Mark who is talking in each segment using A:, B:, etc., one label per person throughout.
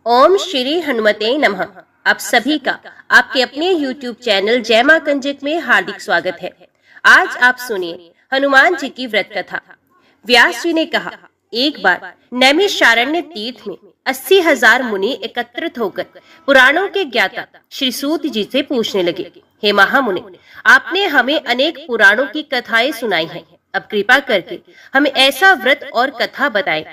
A: ओम श्री हनुमते नमः। आप सभी का आपके अपने YouTube चैनल जय मां कंजक में हार्दिक स्वागत है। आज आप सुनिए हनुमान जी की व्रत कथा। व्यास जी ने कहा, एक बार नैमिषारण्य तीर्थ में 80,000 मुनि एकत्रित होकर पुराणों के ज्ञाता श्री सूत जी से पूछने लगे, हे महामुनि, आपने हमें अनेक पुराणों की कथाएं सुनाई हैं। अब कृपा करके हमें ऐसा व्रत और कथा बताएं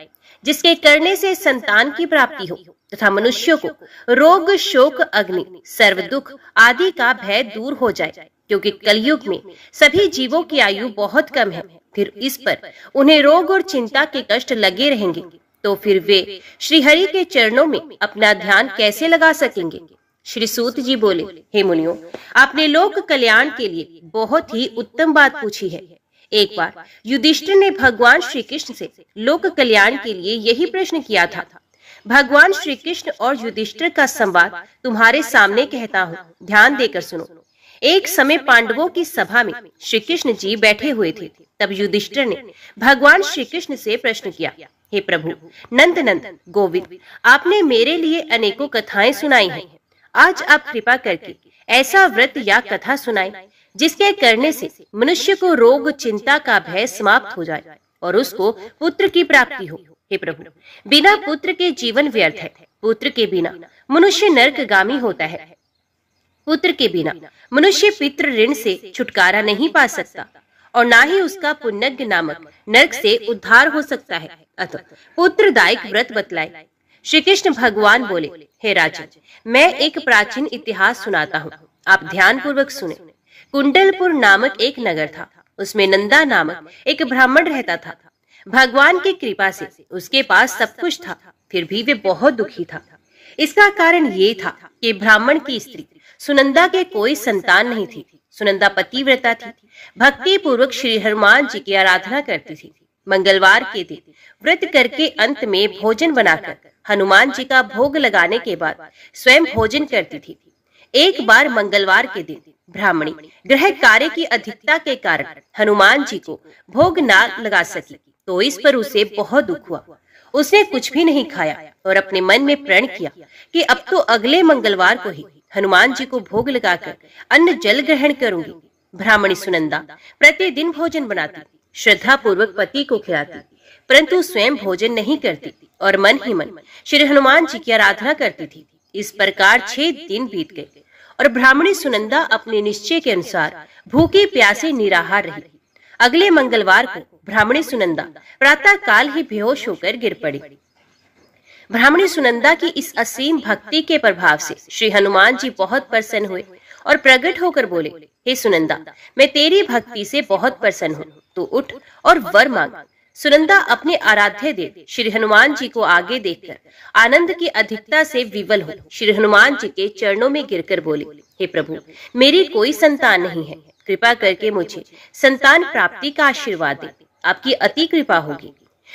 A: जिसके करने से संतान की प्राप्ति हो तथा मनुष्यों को रोग शोक अग्नि सर्व दुख आदि का भय दूर हो जाए, क्योंकि कलयुग में सभी जीवों की आयु बहुत कम है। फिर इस पर उन्हें रोग और चिंता के कष्ट लगे रहेंगे, तो फिर वे श्री हरि के चरणों में अपना ध्यान कैसे लगा सकेंगे। श्री सूत जी बोले, हे मुनियों, आपने लोक कल्याण के लिए बहुत ही उत्तम बात पूछी है। एक बार युधिष्ठिर ने भगवान श्री कृष्ण से लोक कल्याण के लिए यही प्रश्न किया था। भगवान श्री कृष्ण और युधिष्ठिर का संवाद तुम्हारे सामने कहता हूँ, ध्यान देकर सुनो। एक समय पांडवों की सभा में श्री कृष्ण जी बैठे हुए थे। तब युधिष्ठिर ने भगवान श्री कृष्ण से प्रश्न किया, हे प्रभु नंद गोविंद, आपने मेरे लिए अनेकों कथाएं सुनाई हैं। आज आप कृपा करके ऐसा व्रत या कथा सुनाएं जिसके करने से मनुष्य को रोग चिंता का भय समाप्त हो जाए और उसको पुत्र की प्राप्ति हो। हे प्रभु, बिना पुत्र के जीवन व्यर्थ है। पुत्र के बिना मनुष्य नरकगामी होता है। पुत्र के बिना मनुष्य पितृ ऋण से छुटकारा नहीं पा सकता और ना ही उसका पुण्यज्ञ नामक नरक से उद्धार हो सकता है। अतः पुत्रदायक व्रत बतलाए। श्री कृष्ण भगवान बोले, हे राजन, मैं एक प्राचीन इतिहास सुनाता हूँ, आप ध्यान पूर्वक सुने। कुंडलपुर नामक एक नगर था। उसमें नंदा नामक एक ब्राह्मण रहता था। भगवान की कृपा से उसके पास सब कुछ था, फिर भी वे बहुत दुखी था। इसका कारण ये था कि ब्राह्मण की स्त्री सुनंदा के कोई संतान नहीं थी। सुनंदा पतिव्रता थी, भक्ति पूर्वक श्री हनुमान जी की आराधना करती थी। मंगलवार के दिन व्रत करके अंत में भोजन बनाकर हनुमान जी का भोग लगाने के बाद स्वयं भोजन करती थी। एक बार मंगलवार के दिन ब्राह्मणी ग्रह कार्य की अधिकता के कारण हनुमान जी को भोग ना लगा सकी, तो इस पर उसे बहुत दुख हुआ। उसने कुछ भी नहीं खाया और अपने मन में प्रण किया कि अब तो अगले मंगलवार को ही हनुमान जी को भोग लगाकर अन्न जल ग्रहण करूंगी। ब्राह्मणी सुनंदा प्रतिदिन भोजन बनाती, श्रद्धा पूर्वक पति को खिलाती, परंतु स्वयं भोजन नहीं करती और मन ही मन श्री हनुमान जी की आराधना करती थी। इस प्रकार 6 दिन बीत गए और ब्राह्मणी सुनंदा अपने निश्चय के अनुसार भूखी प्यासी निराहार रही। अगले मंगलवार को ब्राह्मणी सुनंदा प्रातः काल ही बेहोश होकर गिर पड़ी। ब्राह्मणी सुनंदा की इस असीम भक्ति के प्रभाव से श्री हनुमान जी बहुत प्रसन्न हुए और प्रकट होकर बोले, हे सुनंदा, मैं तेरी भक्ति से बहुत प्रसन्न हूँ, तू उठ और वर मांग। सुनंदा अपने आराध्य देव श्री हनुमान जी को आगे देखकर आनंद की अधिकता से विवल हो श्री हनुमान जी के चरणों में गिरकर बोली, हे प्रभु, मेरी कोई संतान नहीं है, कृपा करके मुझे संतान प्राप्ति का आशीर्वाद दे, आपकी अति कृपा होगी।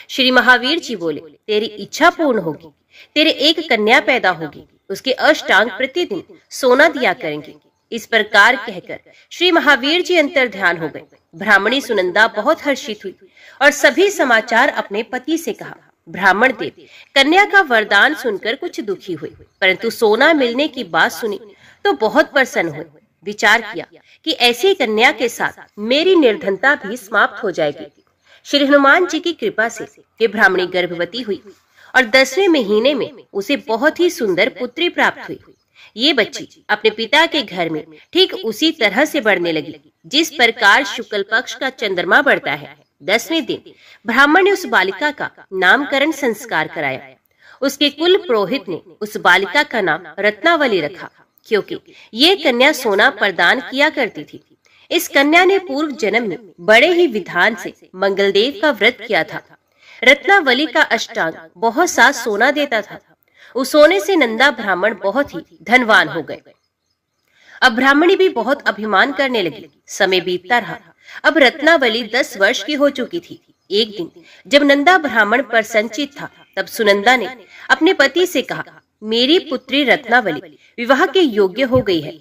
A: श्री महावीर जी बोले, तेरी इच्छा पूर्ण होगी, तेरे एक कन्या पैदा होगी, उसके अष्टांग प्रतिदिन सोना दिया करेंगे। इस प्रकार कहकर श्री महावीर जी अंतर ध्यान हो गए। ब्राह्मणी सुनंदा बहुत हर्षित हुई और सभी समाचार अपने पति से कहा। ब्राह्मण देव कन्या का वरदान सुनकर कुछ दुखी हुए, परंतु सोना मिलने की बात सुनी तो बहुत प्रसन्न हुए। विचार किया कि ऐसी कन्या के साथ मेरी निर्धनता भी समाप्त हो जाएगी। श्री हनुमान जी की कृपा से ये ब्राह्मणी गर्भवती हुई और 10वें महीने में उसे बहुत ही सुंदर पुत्री प्राप्त हुई। ये बच्ची अपने पिता के घर में ठीक उसी तरह से बढ़ने लगी जिस प्रकार शुक्ल पक्ष का चंद्रमा बढ़ता है। 10वें दिन ब्राह्मण ने उस बालिका का नामकरण संस्कार कराया। उसके कुल पुरोहित ने उस बालिका का नाम रत्नावली रखा, क्योंकि ये कन्या सोना प्रदान किया करती थी। इस कन्या ने पूर्व जन्म में बड़े ही विधान से मंगलदेव का व्रत किया था। रत्नावली का अष्टांग बहुत सा सोना देता था। उस सोने से नंदा ब्राह्मण बहुत ही धनवान हो गए। अब ब्राह्मणी भी बहुत अभिमान करने लगी। समय बीतता रहा। अब रत्नावली 10 वर्ष की हो चुकी थी। एक दिन जब नंदा ब्राह्मण पर संचित था, तब सुनंदा ने अपने पति से कहा, मेरी पुत्री रत्नावली विवाह के योग्य हो गई है,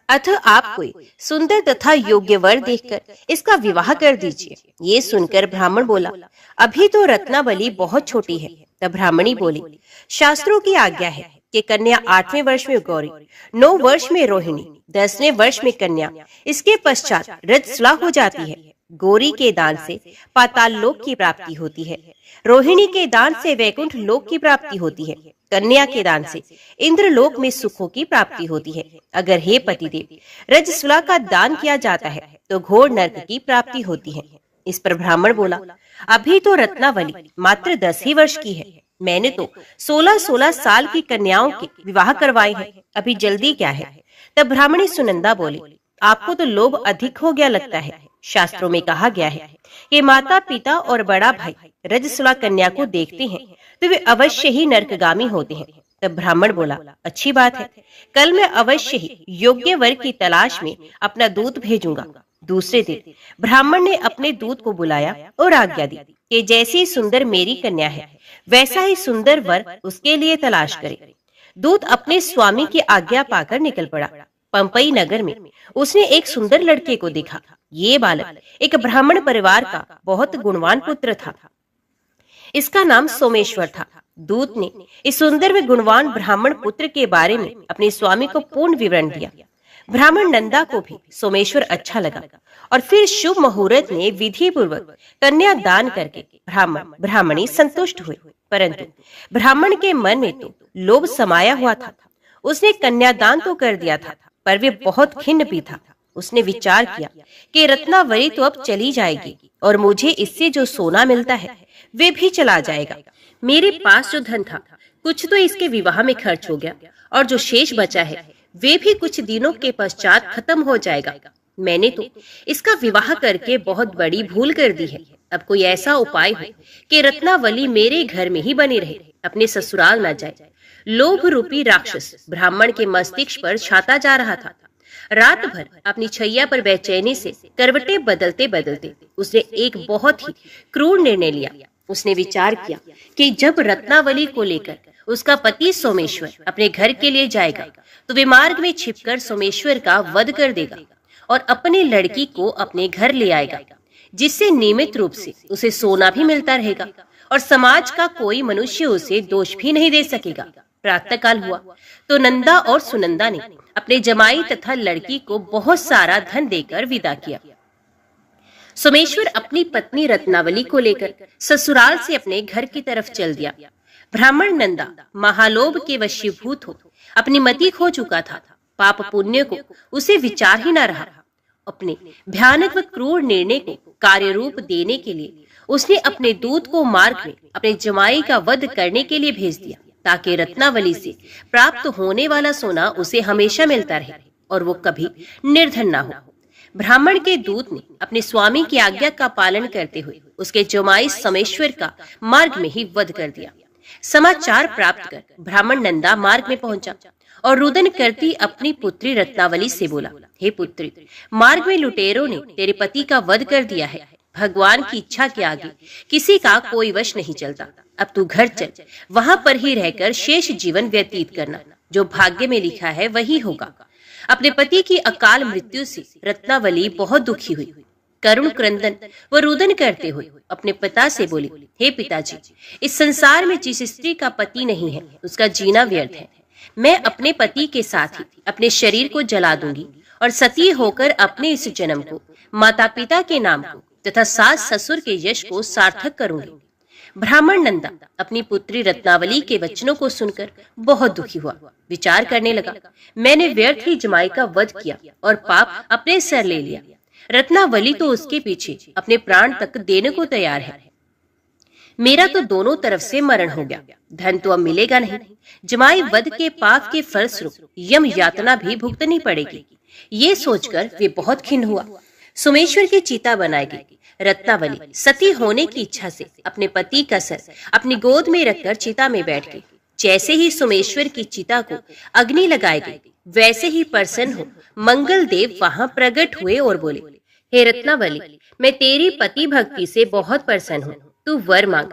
A: अतः आप कोई सुंदर तथा योग्य वर देखकर इसका विवाह कर दीजिए। ये सुनकर ब्राह्मण बोला, अभी तो रत्नावली बहुत छोटी है। तब ब्राह्मणी बोली, शास्त्रों की आज्ञा है कि कन्या 8वें वर्ष में गौरी, 9 वर्ष में रोहिणी, 10वें वर्ष में कन्या, इसके पश्चात रजस्वला हो जाती है। गौरी के दान से पाताल लोक की प्राप्ति होती है, रोहिणी के दान से वैकुंठ लोक की प्राप्ति होती है, कन्या के दान से इंद्रलोक में सुखों की प्राप्ति होती है। अगर हे पतिदेव रजस्वला का दान किया जाता है तो घोर नरक की प्राप्ति होती है। इस पर ब्राह्मण बोला, अभी तो रत्नावली मात्र 10 ही वर्ष की है, मैंने तो 16-16 साल की कन्याओं के विवाह करवाए हैं, अभी जल्दी क्या है। तब ब्राह्मणी सुनंदा बोली, आपको तो लोभ अधिक हो गया लगता है। शास्त्रों में कहा गया है कि माता पिता और बड़ा भाई रजस्वला कन्या को देखते हैं तो वे अवश्य ही नरकगामी होते हैं। तब ब्राह्मण बोला, अच्छी बात है, कल मैं अवश्य ही योग्य वर की तलाश में अपना दूत भेजूंगा। दूसरे दिन ब्राह्मण ने अपने दूत को बुलाया और आज्ञा दी कि जैसी सुंदर मेरी कन्या है वैसा ही सुंदर वर उसके लिए तलाश करे। दूत अपने स्वामी की आज्ञा पाकर निकल पड़ा। पंपई नगर में उसने एक सुंदर लड़के को देखा। ये बालक एक ब्राह्मण परिवार का बहुत गुणवान पुत्र था। इसका नाम सोमेश्वर था। दूत ने इस सुंदर व गुणवान ब्राह्मण पुत्र के बारे में अपने स्वामी को पूर्ण विवरण दिया। ब्राह्मण नंदा को भी सोमेश्वर अच्छा लगा और फिर शुभ मुहूर्त में विधि पूर्वक कन्या दान करके ब्राह्मण ब्राह्मणी संतुष्ट हुए। परंतु ब्राह्मण के मन में तो लोभ समाया हुआ था। उसने कन्यादान तो कर दिया था पर वे बहुत खिन्न भी था। उसने विचार किया कि रत्नावली तो अब चली जाएगी और मुझे इससे जो सोना मिलता है वे भी चला जाएगा। मेरे पास जो धन था कुछ तो इसके विवाह में खर्च हो गया और जो शेष बचा है वे भी कुछ दिनों के पश्चात खत्म हो जाएगा। मैंने तो इसका विवाह करके बहुत बड़ी भूल कर दी है। अब कोई ऐसा उपाय हो कि रत्नावली मेरे घर में ही बनी रहे, अपने ससुराल न जाए। लोभ रूपी राक्षस ब्राह्मण के मस्तिष्क पर छाता जा रहा था। रात भर अपनी छैया पर बेचैनी से करवटें बदलते बदलते उसने एक बहुत ही क्रूर निर्णय लिया। उसने विचार किया कि जब रत्नावली को लेकर उसका पति सोमेश्वर अपने घर के लिए जाएगा तो वे मार्ग में छिपकर सोमेश्वर का वध कर देगा और अपनी लड़की को अपने घर ले आएगा, जिससे नियमित रूप से उसे सोना भी मिलता रहेगा और समाज का कोई मनुष्य उसे दोष भी नहीं दे सकेगा। प्रातःकाल हुआ तो नंदा और सुनंदा ने अपने जमाई तथा लड़की को बहुत सारा धन देकर विदा किया। सोमेश्वर अपनी पत्नी रत्नावली को लेकर ससुराल से अपने घर की तरफ चल दिया। ब्राह्मण नंदा महालोभ के वशीभूत हो अपनी मति खो चुका था। पाप पुण्य को उसे विचार ही न रहा। अपने भयानक व क्रूर निर्णय को कार्य रूप देने के लिए उसने अपने दूत को मार्ग में अपने जमाई का वध करने के लिए भेज दिया, ताकि रत्नावली से प्राप्त होने वाला सोना उसे हमेशा मिलता रहे और वो कभी निर्धन ना हो। ब्राह्मण के दूत ने अपने स्वामी की आज्ञा का पालन करते हुए उसके जमाई सोमेश्वर का मार्ग में ही वध कर दिया। समाचार प्राप्त कर ब्राह्मण नंदा मार्ग में पहुंचा और रुदन करती अपनी पुत्री रत्नावली से बोला, हे पुत्री, मार्ग में लुटेरों ने तेरे पति का वध कर दिया है। भगवान की इच्छा के आगे किसी का कोई वश नहीं चलता। अब तू घर चल, वहां पर ही रहकर शेष जीवन व्यतीत करना। जो भाग्य में लिखा है वही होगा। अपने पति की अकाल मृत्यु से रत्नावली बहुत दुखी हुई। करुण क्रंदन व रुदन करते हुए अपने पिता से बोली, हे पिताजी, इस संसार में जिस स्त्री का पति नहीं है उसका जीना व्यर्थ है। मैं अपने पति के साथ ही अपने शरीर को जला दूंगी और सती होकर अपने इस जन्म को, माता पिता के नाम को तथा सास ससुर के यश को सार्थक करूंगी। ब्राह्मण नंदा अपनी पुत्री रत्नावली के वचनों को सुनकर बहुत दुखी हुआ। विचार करने लगा, मैंने व्यर्थ ही जमाई का वध किया और पाप अपने सर ले लिया। रत्नावली तो उसके पीछे अपने प्राण तक देने को तैयार है। मेरा तो दोनों तरफ से मरण हो गया। धन तो अब मिलेगा नहीं। जमाई वध के पाप के फलस्वरूप यम यातना भी भुगतनी पड़ेगी। ये सोचकर वे बहुत खिन्न हुआ। सोमेश्वर की चिता बनाई गई। रत्नावली सती होने की इच्छा से अपने पति का सर अपनी गोद में रखकर चिता में बैठ गई। जैसे ही सोमेश्वर की चिता को अग्नि लगाई गई, वैसे ही प्रसन्न हो मंगल देव वहां प्रकट हुए और बोले, हे रत्नावली, मैं तेरी पति भक्ति से बहुत प्रसन्न हूँ, तू वर मांग।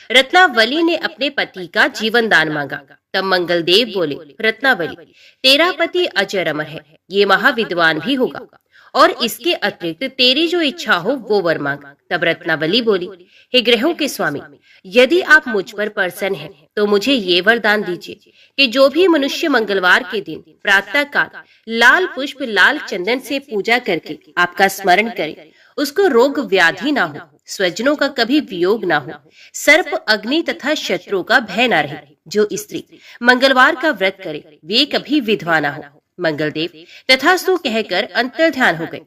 A: रत्नावली ने अपने पति का जीवन दान मांगा। तब मंगल देव बोले, रत्नावली, तेरा पति अजर अमर है, ये महाविद्वान भी होगा और इसके अतिरिक्त तेरी जो इच्छा हो वो वर मांग। तब रत्नावली बोली, हे ग्रहों के स्वामी, यदि आप मुझ पर प्रसन्न हैं तो मुझे ये वरदान दीजिए कि जो भी मनुष्य मंगलवार के दिन प्रातः काल लाल पुष्प लाल चंदन से पूजा करके आपका स्मरण करे, उसको रोग व्याधि ना हो, स्वजनों का कभी वियोग ना हो, सर्प अग्नि तथा शत्रु का भय ना रहे। जो स्त्री मंगलवार का व्रत करे वे कभी विधवा ना हो। मंगलदेव तथास्तु कहकर अंतर्ध्यान हो गए।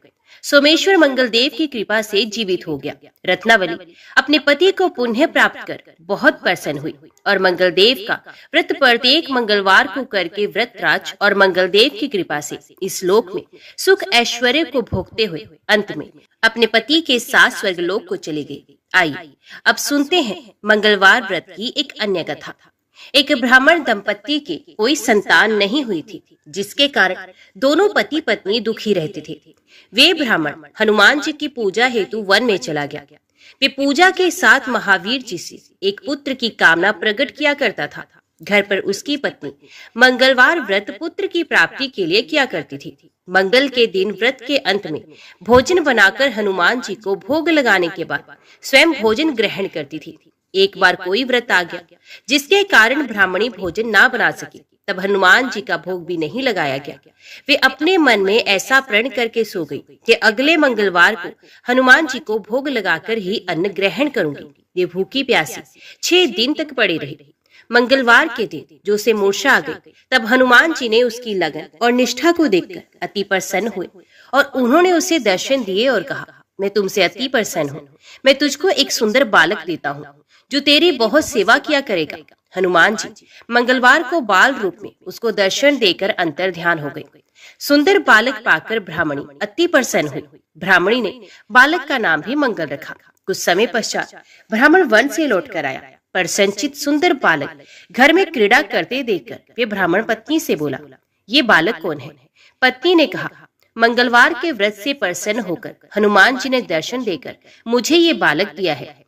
A: सोमेश्वर मंगलदेव की कृपा से जीवित हो गया। रत्नावली अपने पति को पुनः प्राप्त कर बहुत प्रसन्न हुई और मंगलदेव का व्रत प्रत्येक मंगलवार को करके व्रतराज और मंगलदेव की कृपा से इस लोक में सुख ऐश्वर्य को भोगते हुए अंत में अपने पति के साथ स्वर्गलोक को चली गई। आइए अब सुनते हैं मंगलवार व्रत की एक अन्य कथा। एक ब्राह्मण दंपत्ति के कोई संतान नहीं हुई थी, जिसके कारण दोनों पति पत्नी दुखी रहते थे। वे ब्राह्मण हनुमान जी की पूजा हेतु वन में चला गया। वे पूजा के साथ महावीर जी से एक पुत्र की कामना प्रकट किया करता था। घर पर उसकी पत्नी मंगलवार व्रत पुत्र की प्राप्ति के लिए किया करती थी। मंगल के दिन व्रत के अंत में भोजन बनाकर हनुमान जी को भोग लगाने के बाद स्वयं भोजन ग्रहण करती थी। एक बार कोई व्रत आ गया जिसके कारण ब्राह्मणी भोजन ना बना सकी। तब हनुमान जी का भोग भी नहीं लगाया गया। वे अपने मन में ऐसा प्रण करके सो गई कि अगले मंगलवार को हनुमान जी को भोग लगाकर ही अन्न ग्रहण करूंगी। वे भूखी प्यासी 6 दिन तक पड़ी रही। मंगलवार के दिन जो से मूर्छा आ गई, तब हनुमान जी ने उसकी लगन और निष्ठा को देखकर अति प्रसन्न हुए और उन्होंने उसे दर्शन दिए और कहा, मैं तुमसे अति प्रसन्न हूँ। मैं तुझको एक सुंदर बालक देता हूँ जो तेरी बहुत सेवा किया करेगा। हनुमान जी मंगलवार को बाल रूप में उसको दर्शन देकर अंतर ध्यान हो गए। सुंदर बालक पाकर ब्राह्मणी अति प्रसन्न हुई। ब्राह्मणी ने बालक का नाम भी मंगल रखा। कुछ समय पश्चात ब्राह्मण वन से लौट कर आया। पर संचित सुंदर बालक घर में क्रीड़ा करते देखकर वे ब्राह्मण पत्नी से बोला, ये बालक कौन है? पत्नी ने कहा, मंगलवार के व्रत से प्रसन्न होकर हनुमान जी ने दर्शन देकर मुझे ये बालक दिया है।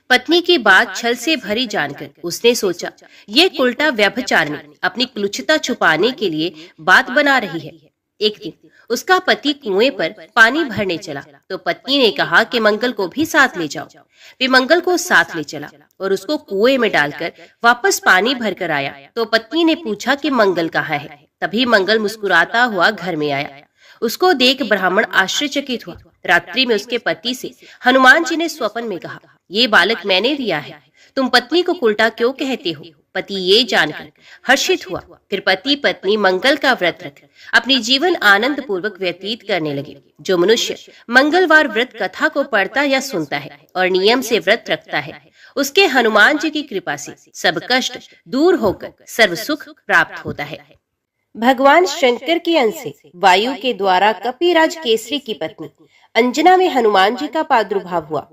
A: पत्नी की बात छल से भरी जानकर उसने सोचा, ये उल्टा व्यभिचारिणी अपनी क्लुचता छुपाने के लिए बात बना रही है। एक दिन उसका पति कुएं पर पानी भरने चला तो पत्नी ने कहा कि मंगल को भी साथ ले जाओ। वे मंगल को साथ ले चला और उसको कुएं में डालकर वापस पानी भरकर आया तो पत्नी ने पूछा कि मंगल कहाँ है। तभी मंगल मुस्कुराता हुआ घर में आया। उसको देख ब्राह्मण आश्चर्यचकित हुआ। रात्रि में उसके पति से हनुमान जी ने स्वप्न में कहा, ये बालक मैंने दिया है, तुम पत्नी को उल्टा क्यों कहते हो? पति ये जानकर हर्षित हुआ। फिर पति पत्नी मंगल का व्रत रख अपनी जीवन आनंद पूर्वक व्यतीत करने लगे। जो मनुष्य मंगलवार व्रत कथा को पढ़ता या सुनता है और नियम से व्रत रखता है, उसके हनुमान जी की कृपा से सब कष्ट दूर होकर सर्व सुख प्राप्त होता है। भगवान शंकर के अंश से वायु के द्वारा कपिराज केसरी की पत्नी अंजना में हनुमान जी का प्रादुर्भाव हुआ।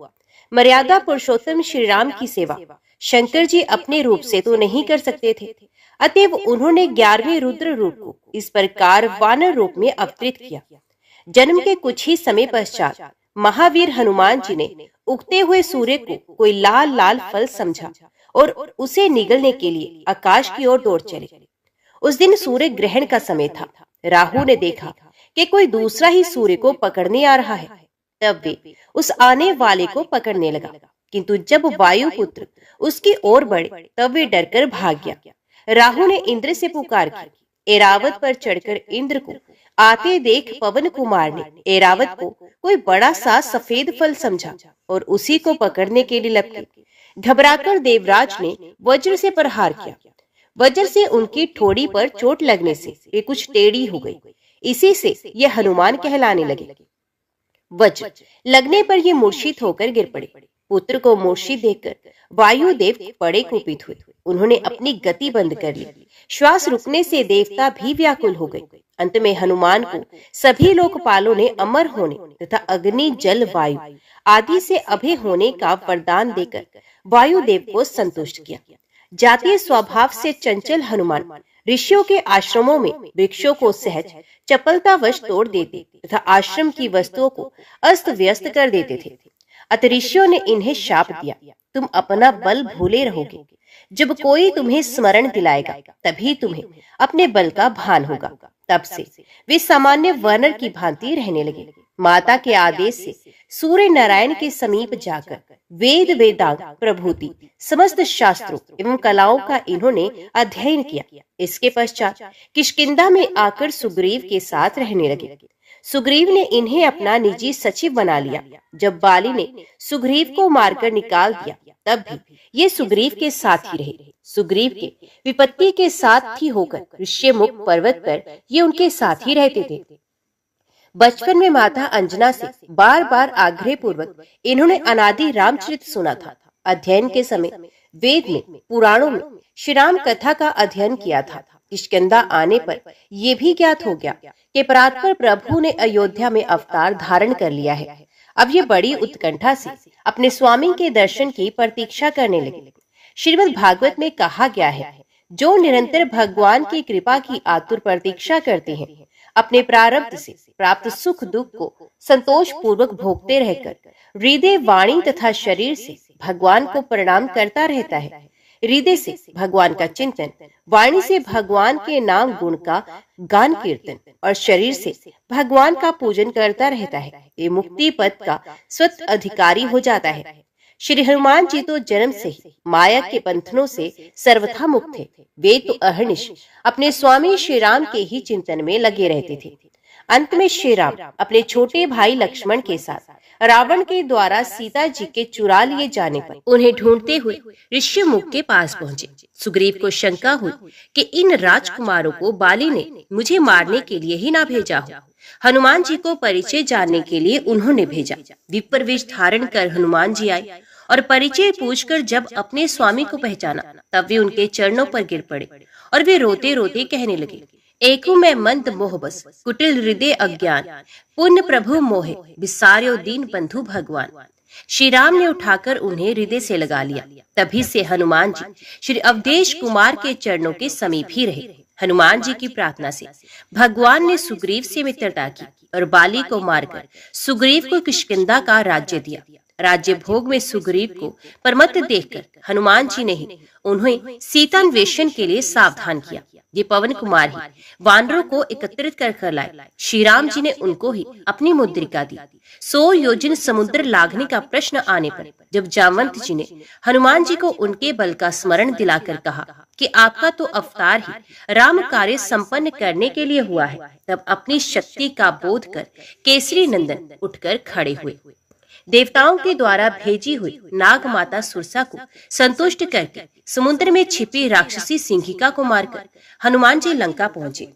A: मर्यादा पुरुषोत्तम श्री राम की सेवा शंकर जी अपने रूप से तो नहीं कर सकते थे, अतएव उन्होंने 11वें रुद्र रूप को इस प्रकार वानर रूप में अवतरित किया। जन्म के कुछ ही समय पश्चात महावीर हनुमान जी ने उगते हुए सूर्य को कोई लाल लाल फल समझा और उसे निगलने के लिए आकाश की ओर दौड़ चले। उस दिन सूर्य ग्रहण का समय था। राहु ने देखा कि कोई दूसरा ही सूर्य को पकड़ने आ रहा है। तब वे उस आने वाले को पकड़ने लगा, किंतु जब वायुपुत्र उसकी ओर बढ़े तब वे डरकर भाग गया। राहु ने इंद्र से पुकार की। एरावत पर चढ़कर इंद्र को आते देख पवन कुमार ने एरावत को कोई बड़ा सा सफेद फल समझा और उसी को पकड़ने के लिए लपके। घबराकर देवराज ने वज्र से प्रहार किया। वज्र से उनकी ठोड़ी पर चोट लगने से वे कुछ टेढ़ी हो गई। इसी से ये हनुमान कहलाने लगे। वज्र लगने पर ये मूर्छित होकर गिर पड़े। पुत्र को मूर्छित देखकर वायुदेव बड़े कुपित हुए। उन्होंने अपनी गति बंद कर ली। श्वास रुकने से देवता भी व्याकुल हो गए। अंत में हनुमान को सभी लोकपालों ने अमर होने तथा अग्नि जल वायु आदि से अभय होने का वरदान देकर वायुदेव को संतुष्ट किया। जातीय स्वभाव से चंचल हनुमान ऋषियों के आश्रमों में वृक्षों को सहज चपलतावश तोड़ देते तथा आश्रम की वस्तुओं को अस्त व्यस्त कर देते थे। अतः ऋषियों ने इन्हें शाप दिया, तुम अपना बल भूले रहोगे। जब कोई तुम्हें स्मरण दिलाएगा तभी तुम्हें अपने बल का भान होगा। तब से वे सामान्य वर्णन की भांति रहने लगे। माता के आदेश से सूर्य नारायण के समीप जाकर वेद वेदांग प्रभूति समस्त शास्त्रों एवं कलाओं का इन्होंने अध्ययन किया। इसके पश्चात किष्किंधा में आकर सुग्रीव के साथ रहने लगे। सुग्रीव ने इन्हें अपना निजी सचिव बना लिया। जब बाली ने सुग्रीव को मारकर निकाल दिया तब भी ये सुग्रीव के साथ ही रहे। सुग्रीव के विपत्ति के साथ ही होकर ऋष्यमुख पर्वत पर ये उनके साथ ही रहते थे। बचपन में माता अंजना से बार बार आग्रह पूर्वक इन्होंने अनादि रामचरित सुना था। अध्ययन के समय वेद में, पुराणों में श्री राम कथा का अध्ययन किया था। किष्किंधा आने पर यह भी ज्ञात हो गया कि परात्पर प्रभु ने अयोध्या में अवतार धारण कर लिया है। अब ये बड़ी उत्कंठा से अपने स्वामी के दर्शन की प्रतीक्षा करने लगे। श्रीमद् भागवत में कहा गया है, जो निरंतर भगवान की कृपा की आतुर प्रतीक्षा करते हैं, अपने प्रारब्ध से प्राप्त सुख दुख को संतोष पूर्वक भोगते रहकर हृदय, वाणी तथा शरीर से भगवान को प्रणाम करता रहता है। हृदय से भगवान का चिंतन, वाणी से भगवान के नाम गुण का गान कीर्तन और शरीर से भगवान का पूजन करता रहता है। ये मुक्ति पद का स्वत अधिकारी हो जाता है। श्री हनुमान जी तो जन्म से ही माया के बंधनों से सर्वथा मुक्त थे। वे तो अहर्निश अपने स्वामी श्री राम के ही चिंतन में लगे रहते थे। अंत में श्री राम अपने छोटे भाई लक्ष्मण के साथ रावण के द्वारा सीता जी के चुरा लिए जाने पर उन्हें ढूंढते हुए ऋष्यमुख के पास पहुंचे। सुग्रीव को शंका हुई कि इन राजकुमारों को बाली ने मुझे मारने के लिए ही ना भेजा हो। हनुमान जी को परिचय जानने के लिए उन्होंने भेजा। विप्र वेश धारण कर हनुमान जी आए और परिचय पूछकर जब अपने स्वामी को पहचाना तब वे उनके चरणों पर गिर पड़े और वे रोते रोते कहने लगे, एकु मैं मंद मोह बस, कुटिल हृदय अज्ञान, पुण्य प्रभु मोहे, विसार्यो दीन बंधु भगवान। श्री राम ने उठाकर उन्हें हृदय से लगा लिया। तभी से हनुमान जी श्री अवधेश कुमार के चरणों के समीप ही रहे। हनुमान जी की प्रार्थना से भगवान ने सुग्रीव से मित्रता की और बाली को मारकर सुग्रीव को किष्किंधा का राज्य दिया। राज्य भोग में सुग्रीव को परमत देखकर हनुमान जी ने ही उन्हें सीतान्वेषण के लिए सावधान किया। ये पवन कुमार ही वानरों को एकत्रित कर लाए। श्री राम जी ने उनको ही अपनी मुद्रिका दी। 100 योजन समुद्र लागने का प्रश्न आने पर जब जामवंत जी ने हनुमान जी को उनके बल का स्मरण दिलाकर कहा कि आपका तो अवतार ही राम कार्य संपन्न करने के लिए हुआ है, तब अपनी शक्ति का बोध कर केसरी नंदन उठकर खड़े हुए। देवताओं के द्वारा भेजी हुई नाग माता सुरसा को संतुष्ट करके समुद्र में छिपी राक्षसी सिंहिका को मारकर हनुमान जी लंका पहुंचे।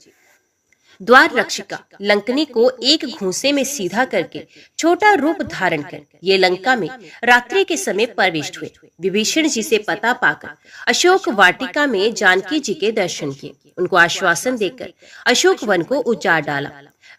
A: द्वार रक्षिका लंकनी को एक घूंसे में सीधा करके छोटा रूप धारण कर ये लंका में रात्रि के समय प्रविष्ट हुए। विभीषण जी से पता पाकर अशोक वाटिका में जानकी जी के दर्शन किए। उनको आश्वासन देकर अशोक वन को उजाड़ डाला।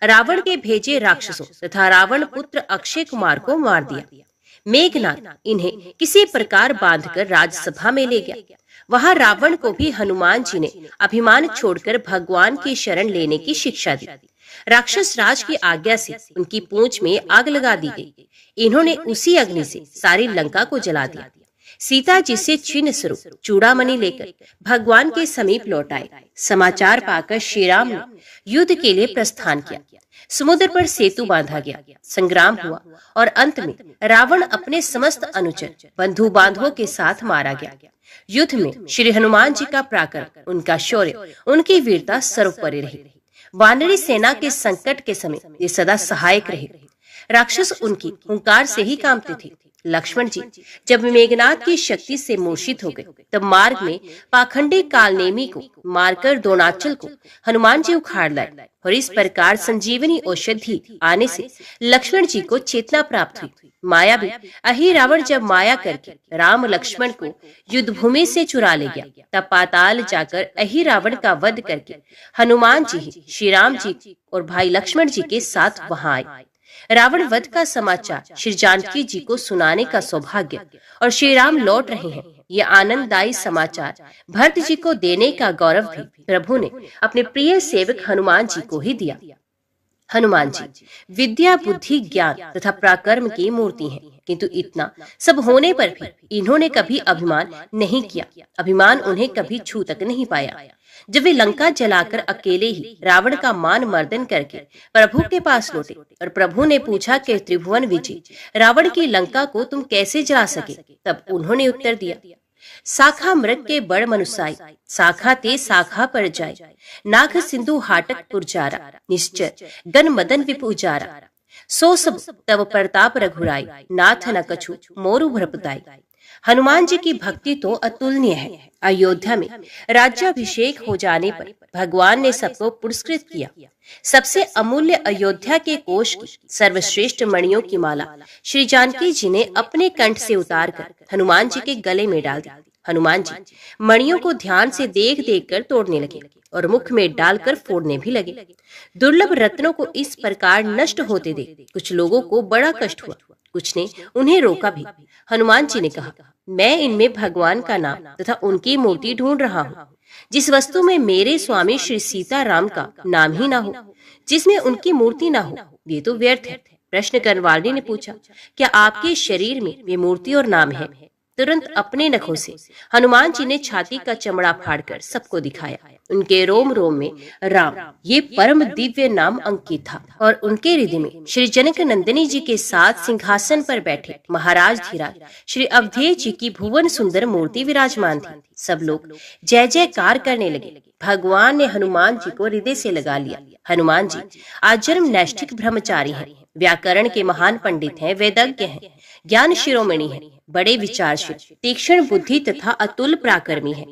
A: रावण के भेजे राक्षसों तथा रावण पुत्र अक्षय कुमार को मार दिया। मेघनाथ इन्हें किसी प्रकार बांधकर राजसभा में ले गया। वहां रावण को भी हनुमान जी ने अभिमान छोड़कर भगवान की शरण लेने की शिक्षा दी। राक्षस राज की आज्ञा से उनकी पूंछ में आग लगा दी गई। इन्होंने उसी अग्नि से सारी लंका को जला दिया। सीता जी से चिन्ह स्वरूप चूड़ामणि लेकर भगवान के समीप लौट आए। समाचार पाकर श्री राम ने युद्ध के लिए प्रस्थान किया। समुद्र पर सेतु बांधा गया। संग्राम हुआ और अंत में रावण अपने समस्त अनुचर बंधु बांधवों के साथ मारा गया। युद्ध में श्री हनुमान जी का पराक्रम, उनका शौर्य, उनकी वीरता सर्वोपरि रही। वानरी सेना के संकट के समय ये सदा सहायक रहे। राक्षस उनकी हुंकार से ही कांपते थे। लक्ष्मण जी जब मेघनाथ की शक्ति से मूर्छित हो गए तब मार्ग में पाखंडी कालनेमी को मारकर दोनाचल को हनुमान जी उखाड़ लाए और इस प्रकार संजीवनी औषधि आने से लक्ष्मण जी को चेतना प्राप्त हुई। माया भी अहि रावण जब माया करके राम लक्ष्मण को युद्ध भूमि से चुरा ले गया, तब पाताल जाकर अहि रावण का वध करके हनुमान जी ही श्री राम जी और भाई लक्ष्मण जी के साथ वहां आए। रावण वध का समाचार श्री जानकी जी को सुनाने का सौभाग्य और श्री राम लौट रहे हैं, ये आनंददायी समाचार भरत जी को देने का गौरव भी प्रभु ने अपने प्रिय सेवक हनुमान जी को ही दिया। हनुमान जी विद्या, बुद्धि, ज्ञान तथा पराक्रम की मूर्ति हैं, किंतु इतना सब होने पर भी इन्होंने कभी अभिमान नहीं किया। अभिमान उन्हें कभी छू तक नहीं पाया। जब वे लंका जलाकर अकेले ही रावण का मान मर्दन करके प्रभु के पास लौटे और प्रभु ने पूछा कि त्रिभुवन विजय रावण की लंका को तुम कैसे जला सके, तब उन्होंने उत्तर दिया, साखा मृग के बड़ मनुसाई, साखा ते साखा पर जाय, नाग सिंधु हाटक पुरजारा, निश्चय गन मदन विपुजारा, सो सब तव प्रताप रघुराई, नाथ न कछु मोरु भ्रपताई। हनुमान जी की भक्ति तो अतुलनीय है। अयोध्या में राज्याभिषेक हो जाने पर भगवान ने सबको पुरस्कृत किया। सबसे अमूल्य अयोध्या के कोष की सर्वश्रेष्ठ मणियों की माला श्री जानकी जी ने अपने कंठ से उतारकर हनुमान जी के गले में डाल दी। हनुमान जी मणियों को ध्यान से देख देख कर तोड़ने लगे और मुख में डालकर फोड़ने भी लगे। दुर्लभ रत्नों को इस प्रकार नष्ट होते देख कुछ लोगों को बड़ा कष्ट हुआ, कुछ ने उन्हें रोका भी। हनुमान जी ने कहा, मैं इनमें भगवान का नाम तथा उनकी मूर्ति ढूंढ रहा हूँ। जिस वस्तु में मेरे स्वामी श्री सीता राम का नाम ही ना हो, जिसमें उनकी मूर्ति ना हो, ये तो व्यर्थ है। प्रश्न करने वाले ने पूछा, क्या आपके शरीर में वे मूर्ति और नाम है? तुरंत अपने नखों से हनुमान जी ने छाती का चमड़ा फाड़कर सबको दिखाया। उनके रोम रोम में राम ये परम दिव्य नाम अंकित था और उनके हृदय में श्री जनक नंदिनी जी के साथ सिंहासन पर बैठे महाराज धीराज श्री अवधेश जी की भुवन सुंदर मूर्ति विराजमान थी। सब लोग जय जयकार करने लगे। भगवान ने हनुमान जी को हृदय से लगा लिया। हनुमान जी आजन्म नैष्ठिक ब्रह्मचारी हैं, व्याकरण के महान पंडित हैं, वेदज्ञ हैं, ज्ञान शिरोमणि हैं, बड़े विचारशील, तीक्ष्ण बुद्धि तथा अतुल पराक्रमी हैं।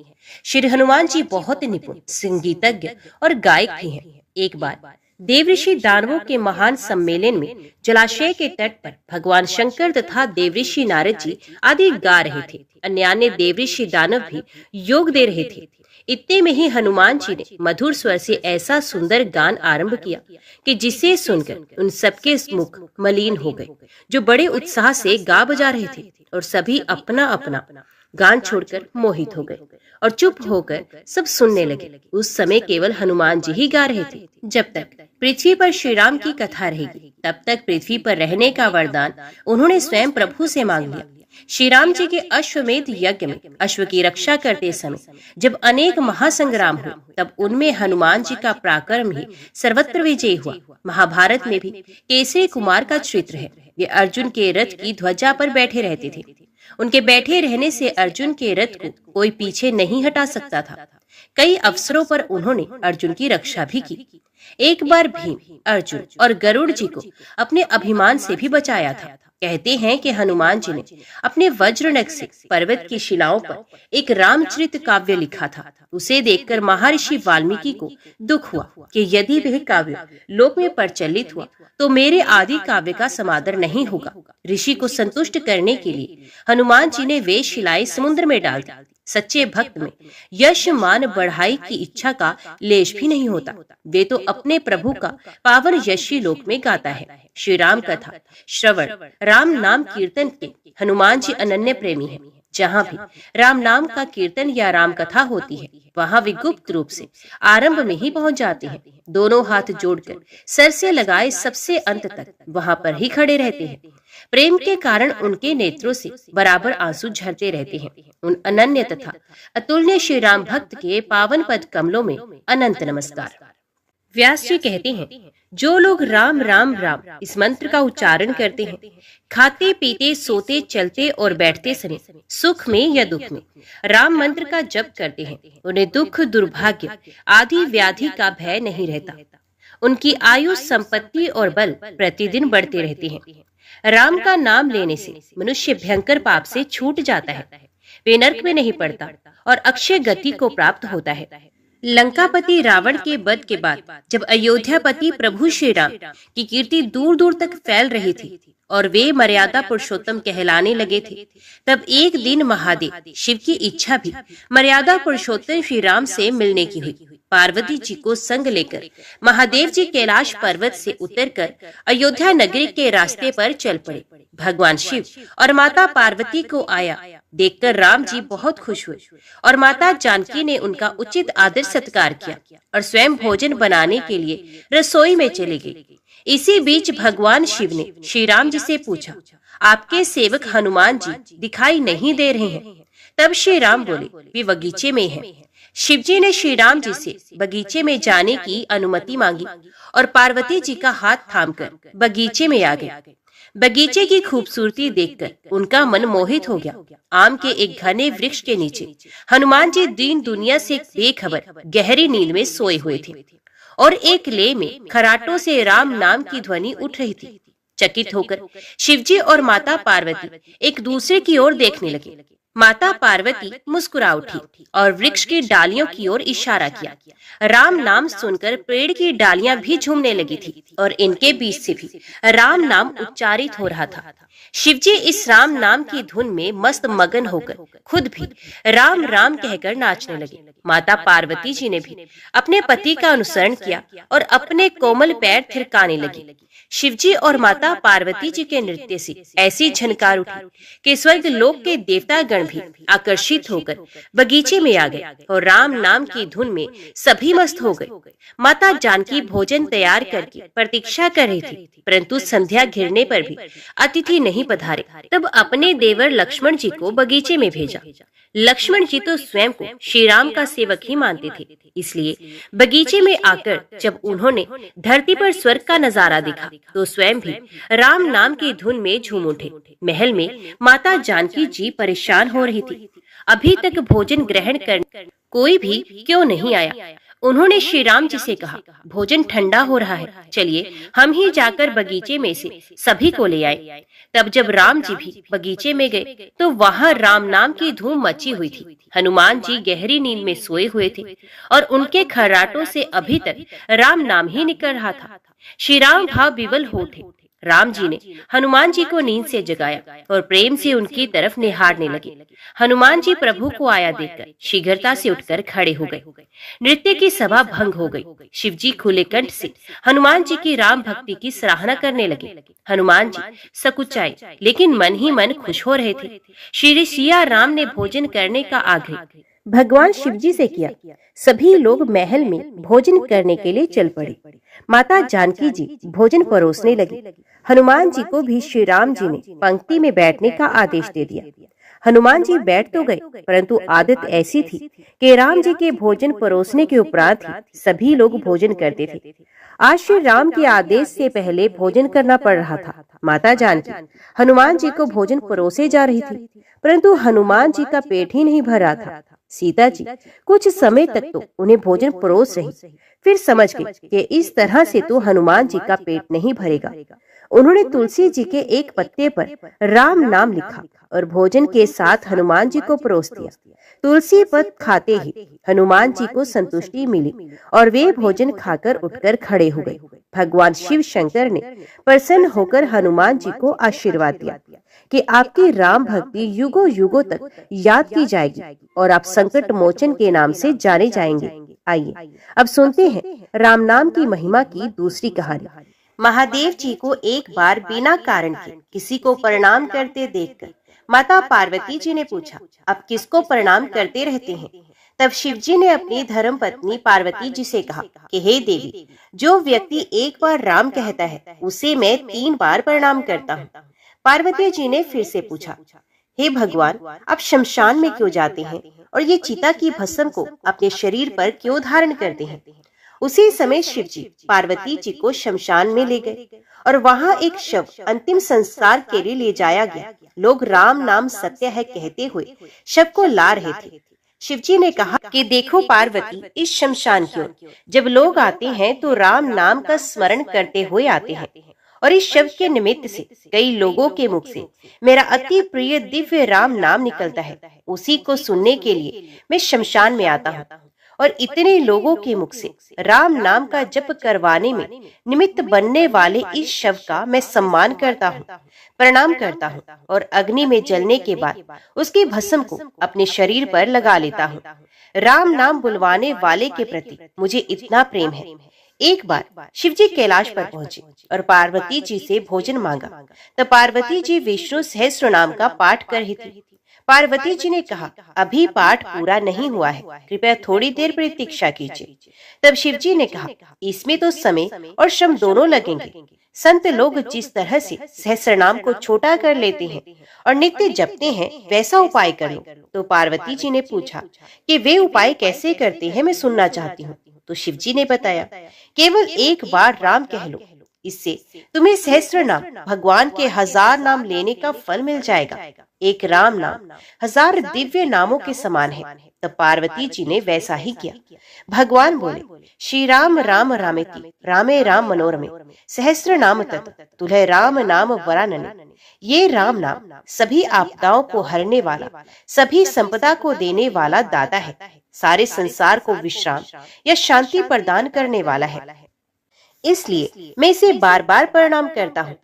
A: श्री हनुमान जी बहुत निपुण संगीतज्ञ और गायक भी हैं। एक बार देवऋषि दानवों के महान सम्मेलन में जलाशय के तट पर भगवान शंकर तथा देवऋषि नारद जी आदि गा रहे थे। अन्य देवऋषि दानव भी योग दे रहे थे। इतने में ही हनुमान जी ने मधुर स्वर से ऐसा सुंदर गान आरंभ किया कि जिसे सुनकर उन सबके मुख मलिन हो गए, जो बड़े उत्साह से गा बजा रहे थे, और सभी अपना अपना गान छोड़कर मोहित हो गए और चुप होकर सब सुनने लगे। उस समय केवल हनुमान जी ही गा रहे थे। जब तक पृथ्वी पर श्री राम की कथा रहेगी, तब तक पृथ्वी पर रहने का वरदान उन्होंने स्वयं प्रभु से मांग लिया। श्री राम जी के अश्वमेध यज्ञ में अश्व की रक्षा करते समय जब अनेक महासंग्राम हुए, तब उनमें हनुमान जी का पराक्रम ही सर्वत्र विजयी हुआ। महाभारत में भी केसरी कुमार का चित्र है। वे अर्जुन के रथ की ध्वजा पर बैठे रहते थे। उनके बैठे रहने से अर्जुन के रथ को कोई पीछे नहीं हटा सकता था। कई अवसरों पर उन्होंने अर्जुन की रक्षा भी की। एक बार भीम, अर्जुन और गरुड़ जी को अपने अभिमान से भी बचाया था। कहते हैं कि हनुमान जी ने अपने वज्रनख से पर्वत की शिलाओं पर एक रामचरित काव्य लिखा था। उसे देखकर महर्षि वाल्मीकि को दुख हुआ कि यदि वह काव्य लोक में प्रचलित हुआ तो मेरे आदि काव्य का समादर नहीं होगा। ऋषि को संतुष्ट करने के लिए हनुमान जी ने वे शिलाएं समुद्र में डाल दी। सच्चे भक्त में यश मान बढ़ाई की इच्छा का लेश भी नहीं होता। वे तो अपने प्रभु का पावन यशी लोक में गाता है। श्री राम कथा श्रवण, राम नाम कीर्तन के हनुमान जी अनन्य प्रेमी हैं। जहाँ भी राम नाम का कीर्तन या राम कथा होती है, वहाँ वे गुप्त रूप से आरंभ में ही पहुँच जाते हैं। दोनों हाथ जोड़कर सर से लगाए सबसे अंत तक वहाँ पर ही खड़े रहते हैं। प्रेम के कारण उनके नेत्रों से बराबर आंसू झरते रहते हैं। उन अनन्य तथा अतुल्य श्री राम भक्त के पावन पद कमलों में अनंत नमस्कार। व्यास जी कहते हैं, जो लोग राम राम राम इस मंत्र का उच्चारण करते हैं, खाते पीते सोते चलते और बैठते समय सुख में या दुख में राम मंत्र का जप करते हैं, उन्हें दुख दुर्भाग्य आदि व्याधि का भय नहीं रहता। उनकी आयु, संपत्ति और बल प्रतिदिन बढ़ते रहते हैं। राम का नाम लेने से मनुष्य भयंकर पाप से छूट जाता है, वे नरक में नहीं पड़ता और अक्षय गति को प्राप्त होता है। लंकापति रावण के वध के बाद जब अयोध्यापति प्रभु श्री राम की कीर्ति दूर दूर तक फैल रही थी और वे मर्यादा पुरुषोत्तम कहलाने लगे थे, तब एक दिन महादेव शिव की इच्छा भी मर्यादा पुरुषोत्तम श्री राम से मिलने की हुई। पार्वती जी को संग लेकर महादेव जी कैलाश पर्वत से उतरकर अयोध्या नगरी के रास्ते पर चल पड़े। भगवान शिव और माता पार्वती को आया देखकर राम जी बहुत खुश हुए और माता जानकी ने उनका उचित आदर सत्कार किया और स्वयं भोजन बनाने के लिए रसोई में चले गए। इसी बीच भगवान शिव ने श्री राम जी से पूछा, आपके सेवक हनुमान जी दिखाई नहीं दे रहे हैं। तब श्री राम बोले, वे बगीचे में हैं। शिवजी ने श्री राम जी से बगीचे में जाने की अनुमति मांगी और पार्वती जी का हाथ थामकर बगीचे में आ गए। बगीचे की खूबसूरती देखकर उनका मन मोहित हो गया। आम के एक घने वृक्ष के नीचे हनुमान जी दीन दुनिया से बेखबर गहरी नींद में सोए हुए थे और एक ले में खराटों से राम नाम की ध्वनि उठ रही थी। चकित होकर शिवजी और माता पार्वती एक दूसरे की ओर देखने लगे। माता पार्वती मुस्कुरा उठी और वृक्ष की डालियों की ओर इशारा किया। राम नाम सुनकर पेड़ की डालियां भी झूमने लगी थी और इनके बीच से भी राम नाम उच्चारित हो रहा था। शिवजी इस राम नाम की धुन में मस्त मगन होकर खुद भी राम राम कहकर नाचने लगे। माता पार्वती जी ने भी अपने पति का अनुसरण किया और अपने कोमल पैर थिरकाने लगी। शिवजी और माता पार्वती जी के नृत्य से ऐसी झनकार उठी कि स्वर्ग लोक के देवता गण भी आकर्षित होकर बगीचे में आ गए और राम नाम की धुन में सभी मस्त हो गए। माता जानकी भोजन तैयार करके प्रतीक्षा कर रही थी, परंतु संध्या घिरने पर भी अतिथि नहीं पधारे। तब अपने देवर लक्ष्मण जी को बगीचे में भेजा। लक्ष्मण जी तो स्वयं को श्री राम का सेवक ही मानते थे, इसलिए बगीचे में आकर जब उन्होंने धरती पर स्वर्ग का नजारा देखा तो स्वयं भी राम नाम की धुन में झूम उठे। महल में माता जानकी जी परेशान हो रही थी। अभी तक भोजन ग्रहण करने कोई भी क्यों नहीं आया। उन्होंने श्री राम जी से कहा, भोजन ठंडा हो रहा है, चलिए हम ही जाकर बगीचे में से सभी को ले आए। तब जब राम जी भी बगीचे में गए तो वहाँ राम नाम की धूम मची हुई थी। हनुमान जी गहरी नींद में सोए हुए थे और उनके खर्राटों से अभी तक राम नाम ही निकल रहा था। श्री राम भाव विवल हो उठे। राम जी ने हनुमान जी को नींद से जगाया और प्रेम से उनकी तरफ निहारने लगे। हनुमान जी प्रभु को आया देखकर शीघ्रता से उठकर खड़े हो गए। नृत्य की सभा भंग हो गई। शिवजी खुले कंठ से हनुमान जी की राम भक्ति की सराहना करने लगे। हनुमान जी सकुचाए लेकिन मन ही मन खुश हो रहे थे। श्री सिया राम ने भोजन करने का आग्रह भगवान शिवजी से किया। सभी लोग महल में भोजन करने के लिए चल पड़े। माता जानकी जी भोजन परोसने लगी। हनुमान जी को भी श्री राम जी ने पंक्ति में बैठने का आदेश दे दिया। हनुमान जी बैठ तो गए, परंतु आदत ऐसी थी कि राम जी के भोजन परोसने के उपरांत ही सभी लोग भोजन करते थे। आज श्री राम के आदेश से पहले भोजन करना पड़ रहा था। माता जानकी हनुमान जी को भोजन परोसे जा रही थी, परंतु हनुमान जी का पेट ही नहीं भर रहा था। सीता जी कुछ समय तक तो उन्हें भोजन परोस रही, फिर समझ गई कि इस तरह से तो हनुमान जी का पेट नहीं भरेगा। उन्होंने तुलसी जी के एक पत्ते पर राम नाम लिखा और भोजन के साथ हनुमान जी को परोस दिया। तुलसी पत्र खाते ही हनुमान जी को संतुष्टि मिली और वे भोजन खाकर उठकर खड़े हो गए। भगवान शिव शंकर ने प्रसन्न होकर हनुमान जी को आशीर्वाद दिया कि आपकी राम भक्ति युगों युगों तक याद की जाएगी और आप संकट मोचन के नाम से जाने जाएंगे। आइए अब सुनते हैं राम नाम की महिमा की दूसरी कहानी। महादेव जी को एक बार बिना कारण के किसी को प्रणाम करते देखकर माता पार्वती जी ने पूछा, अब किसको प्रणाम करते रहते हैं? तब शिव जी ने अपनी धर्म पत्नी पार्वती जी से कहा कि हे देवी, जो व्यक्ति एक बार राम कहता है उसे मैं 3 बार प्रणाम करता हूँ। पार्वती जी ने फिर से पूछा, हे भगवान, आप शमशान में क्यों जाते हैं और ये चिता की भस्म को अपने शरीर पर क्यों धारण करते हैं? उसी समय शिव जी पार्वती जी को शमशान में ले गए और वहाँ एक शव अंतिम संस्कार के लिए ले जाया गया। लोग राम नाम सत्य है कहते हुए शव को ला रहे थे। शिव जी ने कहा कि देखो पार्वती, इस शमशान की ओर जब लोग आते हैं तो राम नाम का स्मरण करते हुए आते हैं और इस शव के निमित्त से कई लोगों के मुख से मेरा अति प्रिय दिव्य राम नाम निकलता है। उसी को सुनने के लिए मैं शमशान में आता हूँ और इतने लोगों के मुख से राम नाम का जप करवाने में निमित्त बनने वाले इस शव का मैं सम्मान करता हूँ, प्रणाम करता हूँ और अग्नि में जलने के बाद उसकी भस्म को अपने शरीर पर लगा लेता हूँ। राम नाम बुलवाने वाले के प्रति मुझे इतना प्रेम है। एक बार शिव जी कैलाश पर पहुंचे और पार्वती जी से भोजन मांगा। तब पार्वती जी विष्णु सहस्त्र नाम का पाठ कर रही थी। पार्वती जी ने कहा, अभी पाठ पूरा नहीं हुआ है, कृपया थोड़ी देर प्रतीक्षा कीजिए। तब शिव जी ने कहा, इसमें तो समय और श्रम दोनों लगेंगे, संत लोग जिस तरह से सहस्रनाम को छोटा कर लेते हैं और नित्य जपते हैं, वैसा उपाय कर लो। तो पार्वती जी ने पूछा कि वे उपाय कैसे करते हैं, मैं सुनना चाहती हूँ। तो शिव जी ने बताया, केवल एक बार राम कह लो, इससे तुम्हें सहस्र नाम, भगवान के 1000 नाम लेने का फल मिल जाएगा। एक राम नाम 1000 दिव्य नामों के समान है। तब पार्वती जी ने वैसा ही किया। भगवान बोले, श्री राम राम रामेति रामे राम मनोरमे सहस्र नाम तत् तुल्य राम नाम वरानने। ये राम नाम सभी आपदाओं को हरने वाला, सभी संपदा को देने वाला दाता है, सारे संसार को विश्राम या शांति प्रदान करने वाला है। इसलिए मैं इसे बार बार प्रणाम करता हूँ।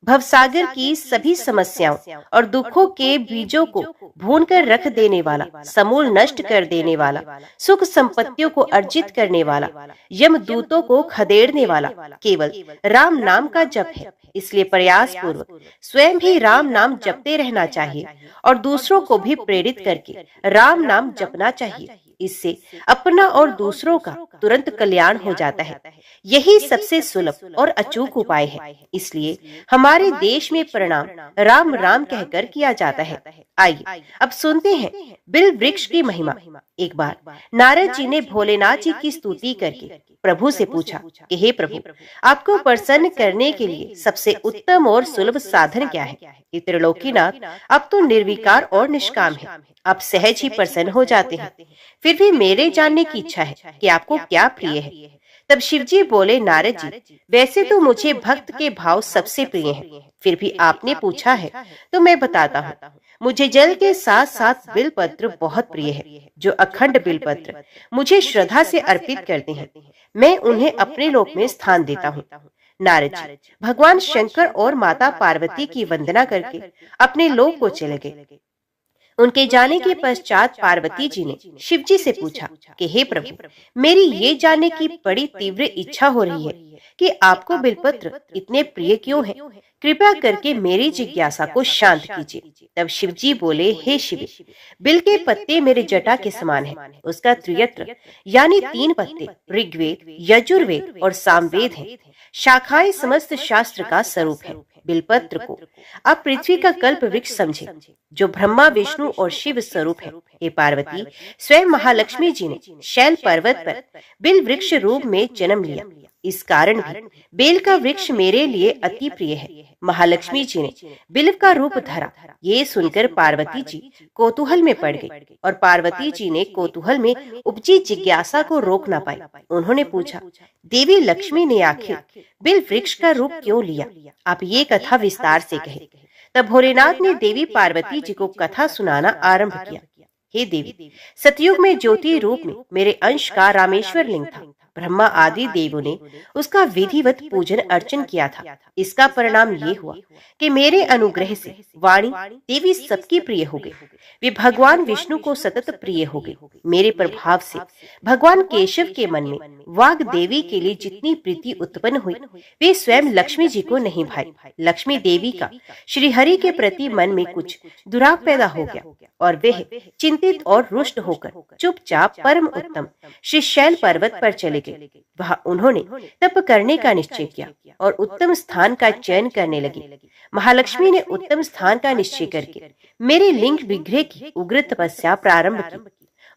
A: भवसागर की सभी समस्याओं और दुखों के बीजों को भून कर रख देने वाला, समूल नष्ट कर देने वाला, सुख संपत्तियों को अर्जित करने वाला, यमदूतों को खदेड़ने वाला केवल राम नाम का जप है। इसलिए प्रयास पूर्वक स्वयं भी राम नाम जपते रहना चाहिए और दूसरों को भी प्रेरित करके राम नाम जपना चाहिए। इससे अपना और दूसरों का तुरंत कल्याण हो जाता है। यही सबसे सुलभ और अचूक उपाय है। इसलिए हमारे देश में प्रणाम राम राम कहकर किया जाता है। आइए अब सुनते हैं बिल वृक्ष की महिमा। एक बार नारद जी ने भोलेनाथ जी की स्तुति करके प्रभु से पूछा कि हे प्रभु, आपको प्रसन्न करने के लिए सबसे उत्तम और सुलभ साधन क्या है? त्रिलोकीनाथ, आप तो निर्विकार और निष्काम है, आप सहज ही प्रसन्न हो जाते हैं। फिर भी मेरे जानने की इच्छा है कि आपको क्या प्रिय है। तब शिवजी बोले, नारद जी, वैसे तो मुझे भक्त के भाव सबसे प्रिय हैं, फिर भी आपने पूछा है तो मैं बताता हूँ। मुझे जल के साथ साथ बिलपत्र बहुत प्रिय है। जो अखंड बिलपत्र मुझे श्रद्धा से अर्पित करते हैं, मैं उन्हें अपने लोक में स्थान देता हूँ। नारद जी भगवान शंकर और माता पार्वती की वंदना करके अपने लोक को चले गए। उनके जाने के पश्चात पार्वती जी ने शिव जी से पूछा कि हे प्रभु, मेरी ये जानने की बड़ी तीव्र इच्छा हो रही है कि आपको बिलपत्र इतने प्रिय क्यों हैं? कृपया करके मेरी जिज्ञासा को शांत कीजिए। तब शिव जी बोले, हे शिव, बिल के पत्ते मेरे जटा के समान है। उसका त्रियत्र यानी 3 पत्ते ऋग्वेद, यजुर्वेद और सामवेद हैं। शाखाएं समस्त शास्त्र का स्वरूप है। बिलपत्र को आप पृथ्वी का कल्प वृक्ष समझे, जो ब्रह्मा विष्णु और शिव स्वरूप है। हे पार्वती, स्वयं महालक्ष्मी जी ने शैल पर्वत पर बिल वृक्ष रूप में जन्म लिया। इस कारण भी बेल का वृक्ष मेरे लिए अति प्रिय है। महालक्ष्मी जी ने बिल्व का रूप धरा। ये सुनकर पार्वती जी कौतूहल में पड़ गई और पार्वती जी ने कौतूहल में उपजी जिज्ञासा को रोक ना पाई। उन्होंने पूछा, देवी लक्ष्मी ने आखिर बिल वृक्ष का रूप क्यों लिया? आप ये कथा विस्तार से कहे। तब भोलेनाथ ने देवी पार्वती जी को कथा सुनाना आरंभ किया। हे देवी, सतयुग में ज्योति रूप में मेरे अंश का रामेश्वर लिंग था। ब्रह्मा आदि देवों ने उसका विधिवत पूजन अर्चन किया था। इसका परिणाम ये हुआ कि मेरे अनुग्रह से वाणी देवी सबकी प्रिय हो गई। वे भगवान विष्णु को सतत प्रिय हो गई। मेरे प्रभाव से भगवान केशव के मन में वाग देवी के लिए जितनी प्रीति उत्पन्न हुई, वे स्वयं लक्ष्मी जी को नहीं भाई। लक्ष्मी देवी का श्री हरि के प्रति मन में कुछ दुराव पैदा हो गया और वह चिंतित और रुष्ट होकर चुपचाप परम उत्तम श्री शैल पर्वत पर चले गए। वहां उन्होंने तप करने का निश्चय किया और उत्तम स्थान का चयन करने लगे। महालक्ष्मी ने उत्तम स्थान का निश्चय करके मेरे लिंग विग्रह की उग्र तपस्या प्रारंभ की।